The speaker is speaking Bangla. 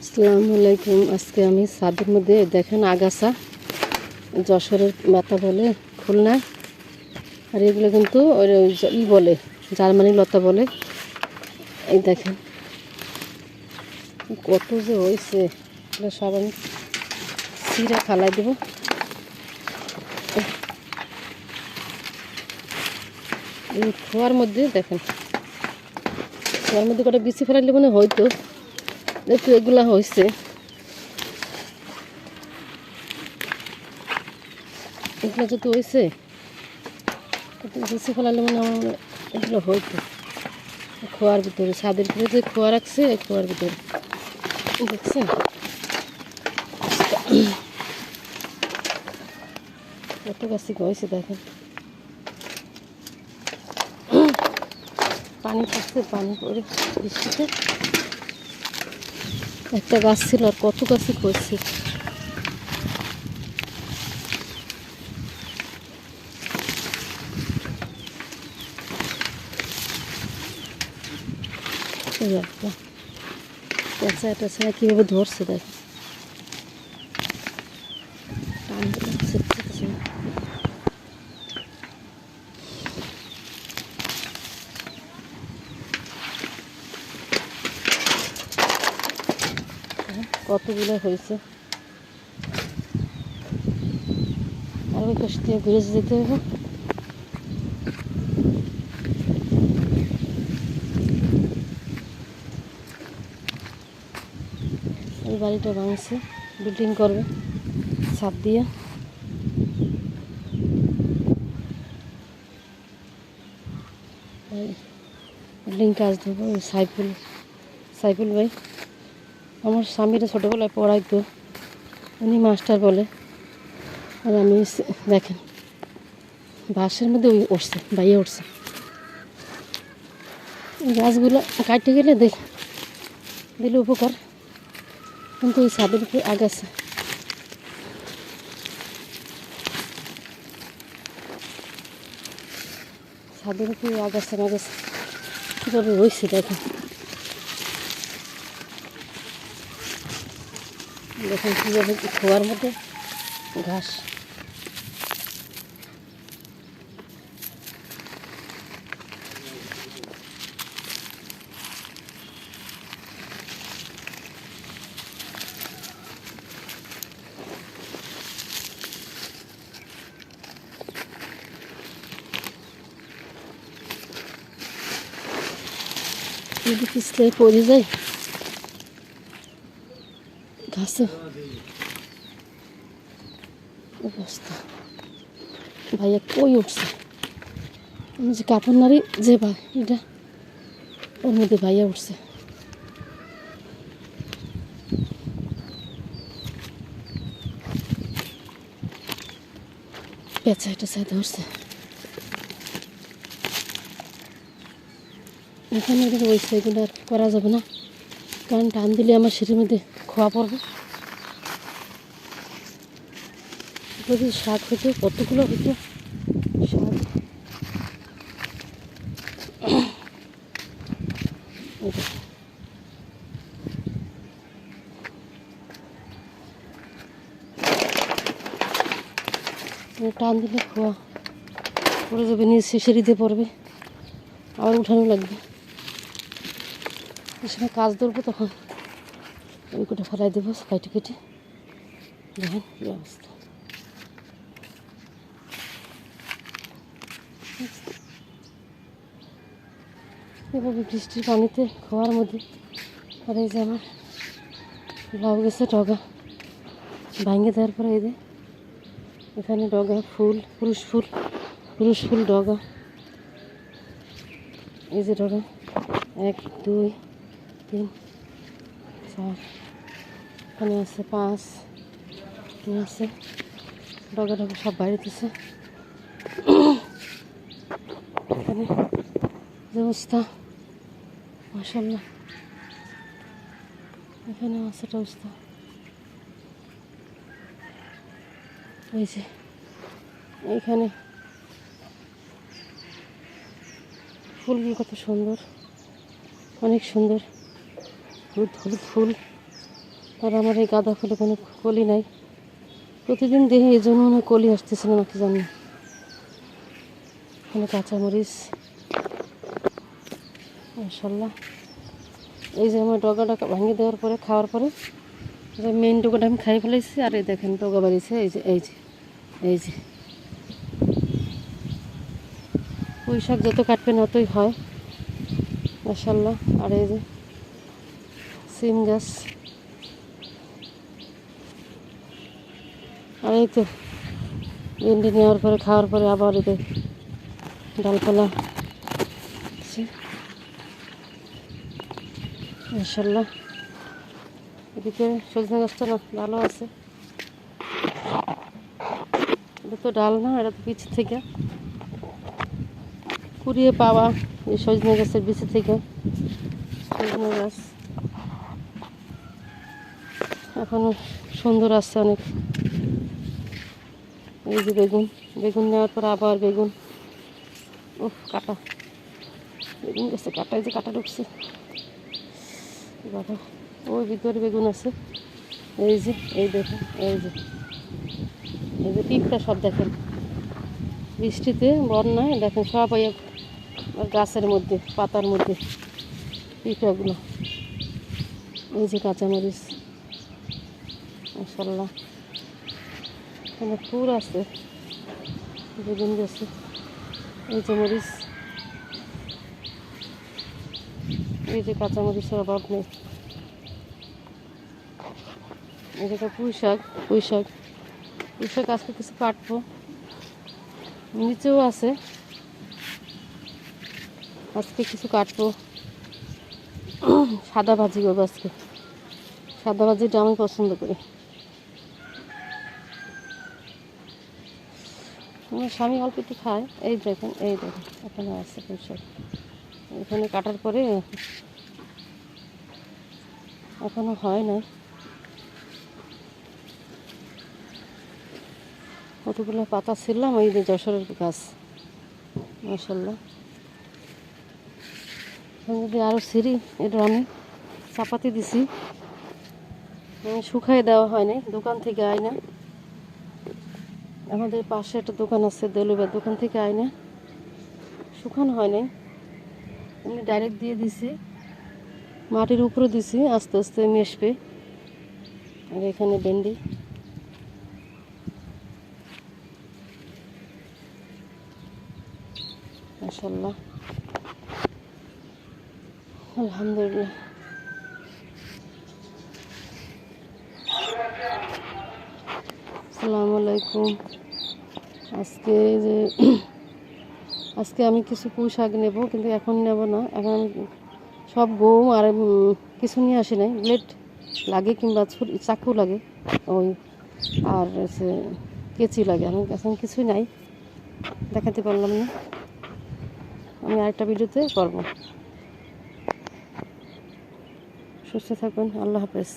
আসসালামু আলাইকুম। আজকে আমি ছাদের মধ্যে দেখেন আগাছা, যশোরের লতা বলে খুলনায়, আর এগুলো কিন্তু ই বলে জার্মানি লতা বলে। এই দেখেন কত যে হয়েছে, এগুলো সব আমি ছিঁড়ে ফালাই দেবো। এই খোয়ার মধ্যে দেখেন, খোয়ার মধ্যে কটা বিচি ফেলাইলে মনে হয়তো একটু এগুলা হয়েছে। এগুলো যদি হয়েছে বিচি ফেলাইলে মনে আমার এগুলো হয়তো খোয়ার ভিতরে, ছাদের ভিতরে যে খোয়া রাখছে এই খোয়ার ভিতরে দেখছেন কত গাছই হয়েছে। দেখেন পানি পড়ছে, পানি পড়ে বৃষ্টিতে একটা গাছ ছিল আর কত গাছই করছে। পেঁচা টেঁচা কীভাবে ধরছে দেখেন, কতগুলো হয়েছে। আর ওই পাশ দিয়ে ঘুরে যেতে হবে। এই বাড়িটা ভাঙছে, বিল্ডিং করবে ছাদ দিয়ে। বিল্ডিং কাজ দেবো। সাইফুল ভাই আমার স্বামীরা ছোটোবেলায় পড়াইতো, উনি মাস্টার বলে। আর আমি দেখেন বাঁশের মধ্যে ওই উঠছে, বাইয়ে উঠছে। গাছগুলো কাটতে গেলে দিলে উপকার, কিন্তু ওই ছাদের উপরে আগাছা। ছাদের উপরে আগাছা কীভাবে হয়েছে দেখেন। দেখেন কীভাবে খোয়ার মধ্যে ঘাস। যদি পিছলে পড়ে যায় ঘাসে অবস্থা। ভাইয়া কই উঠছে, আমি যে কাপড় নাড়ি যে ভাই এটা ওর মধ্যে ভাইয়া উঠছে। পেঁচা টেঁচা ধরছে এখানে। ওই সাইডগুলো আর করা যাবে না, কারণ টান দিলে আমার সিঁড়ির মধ্যে খোয়া পড়বে। যদি শাক হইতো কতগুলো হইতো শাক। টান দিলে খোয়া পড়ে যাবে, নিচে সিঁড়িতে পড়বে, আবার উঠানো লাগবে। সেখানে কাজ ধরবো তখন ওই কোটা ফেলাই দেবো কেটে কেটে। দেখেন কী অবস্থা। এভাবে বৃষ্টির পানিতে খোয়ার মধ্যে। আর এই যে আমার লাউ গেছে ডগা ভাঙে দেওয়ার পরে, এই যে এখানে ডগা ফুল, পুরুষ ফুল ডগা। এই যে ডগা 1 2 3 4, এখানে আছে 5 আছে। ডগা সব বাইরেতেছে। এখানে যে অবস্থা মাশাআল্লাহ, এখানে আছে একটা অবস্থা। ওই যে এইখানে ফুলগুলো কত সুন্দর, অনেক সুন্দর, হলুদ হলুদ ফুল। আর আমার এই গাঁদা ফুলে কোনো কলি নাই, প্রতিদিন দেখি, এই জন্য মনে হয় কলি আসতেছে না নাকি জানি। এখানে কাঁচামরিচ, মাশাল্লাহ। এই যে আমার ডগাটা ভাঙিয়ে দেওয়ার পরে, খাওয়ার পরে মেইন ডগাটা আমি খাই ফেলেছি। আর এই দেখেন ডগা বাড়িছে, এই যে এই যে এই যে পুঁই শাক যত কাটবেন অতই হয়, মাশাল্লাহ। আর এই যে সিম গাছ, আর এই তো ভেন্ডি নেওয়ার পরে, খাওয়ার পরে আবার এতে ডালপালা, মাশাল্লাহ। এদিকে সজনে গাছটা না ভালো আছে, এটা তো ডাল না, এটা তো বীজ থেকে কুড়িয়ে পাওয়া, এই সজনে গাছের বীজ থেকে সজনে গাছ এখনো সুন্দর আসছে অনেক। এই যে বেগুন, বেগুন নেওয়ার পর আবার বেগুন, উফ কাটা বেগুন গাছে কাটা, এই যে কাটা ঢুকছে বাবা। ওই ভিতরে বেগুন আছে, এই যে এই দেখেন, এই যে এই যে পিঁপড়া সব দেখেন, বৃষ্টিতে বন্যায় দেখেন সব ওই গাছের মধ্যে, পাতার মধ্যে পিঁপড়াগুলো। এই যে কাঁচামরিচ, মাশাল্লাহ। এখানে ফুল আছে, বেগুন গাছে, এই যে মরিচ, এই যে কাঁচামরিচের অভাব নেই। এই যে পুঁই শাক, পুঁই শাক, পুঁই শাক আজকে কিছু কাটবো, নিচেও আছে, আজকে কিছু কাটবো। সাদা ভাজি করবো আজকে, সাদা ভাজিটা আমি পছন্দ করি। আমার স্বামী অল্প একটু খায়। এই দেখেন, এই দেখেন এখানে আছে পুঁই শাক, এখানে কাটার পরে এখনো হয় নাই, কতগুলো পাতা ছিললাম। এই যে যশোরের গাছ, মাশাল্লাহ। যদি আরও ছিঁড়ি, এটা আমি চাপাতি দিছি, শুকাই দেওয়া হয় নাই, দোকান থেকে আয় না। আমাদের পাশে একটা দোকান আছে, দেলুবের দোকান থেকে আয় না, শুকানো হয় নাই, আমি ডাইরেক্ট দিয়ে দিছি, মাটির উপরে দিছি, আস্তে আস্তে মেশবে। আর এখানে ভেন্ডি, মাশাল্লাহ, আলহামদুলিল্লাহ। আসসালামু আলাইকুম। আজকে আমি কিছু পুঁই শাক নেব, কিন্তু এখন নেব না। এখন আমি সব গম আর কিছু নিয়ে আসি নাই, ব্লেড লাগে কিংবা চাকু লাগে, ওই আর কেচি লাগে। আমি এখন কিছুই নাই, দেখাতে পারলাম না, আমি আরেকটা ভিডিওতে করব। সুস্থ থাকুন, আল্লাহ হাফেজ।